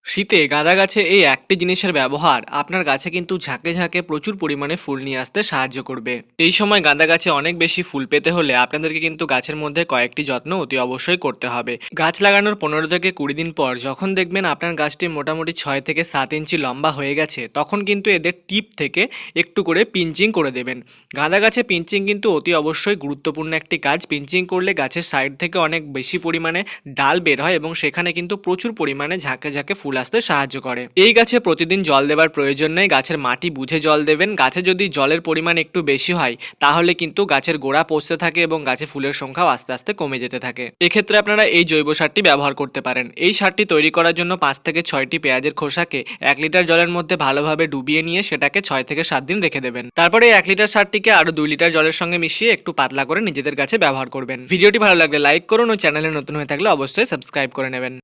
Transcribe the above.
শীতে গাঁদা গাছে এই একটি জিনিসের ব্যবহার আপনার গাছে কিন্তু ঝাঁকে ঝাঁকে প্রচুর পরিমাণে ফুল নিয়ে আসতে সাহায্য করবে। এই সময় গাঁদা গাছে অনেক বেশি ফুল পেতে হলে আপনাদেরকে কিন্তু গাছের মধ্যে কয়েকটি যত্ন অতি অবশ্যই করতে হবে। গাছ লাগানোর 15 থেকে 20 দিন পর যখন দেখবেন আপনার গাছটি মোটামুটি 6 থেকে 7 ইঞ্চি লম্বা হয়ে গেছে, তখন কিন্তু এদের টিপ থেকে একটু করে পিঞ্চিং করে দেবেন। গাঁদা গাছে পিঞ্চিং কিন্তু অতি অবশ্যই গুরুত্বপূর্ণ একটি কাজ। পিঞ্চিং করলে গাছের সাইড থেকে অনেক বেশি পরিমাণে ডাল বের হয় এবং সেখানে কিন্তু প্রচুর পরিমাণে ঝাঁকে ঝাঁকে ফুল আসতে সাহায্য করে। এই গাছে প্রতিদিন জল দেবার প্রয়োজন নেই, গাছের মাটি বুঝে জল দেবেন। গাছে যদি জলের পরিমাণ একটু বেশি হয় তাহলে কিন্তু গাছের গোড়া পচতে থাকে এবং গাছে ফুলের সংখ্যাও আস্তে আস্তে কমে যেতে থাকে। এক্ষেত্রে আপনারা এই জৈব সারটি ব্যবহার করতে পারেন। এই সারটি তৈরি করার জন্য 5 থেকে 6টি পেঁয়াজের খোসাকে 1 লিটার জলের মধ্যে ভালোভাবে ডুবিয়ে নিয়ে সেটাকে 6 থেকে 7 দিন রেখে দেবেন। তারপরে 1 লিটার সারটিকে আরো 2 লিটার জলের সঙ্গে মিশিয়ে একটু পাতলা করে নিজেদের গাছে ব্যবহার করবেন। ভিডিওটি ভালো লাগলে লাইক করুন ও চ্যানেলে নতুন হয়ে থাকলে অবশ্যই সাবস্ক্রাইব করে নেবেন।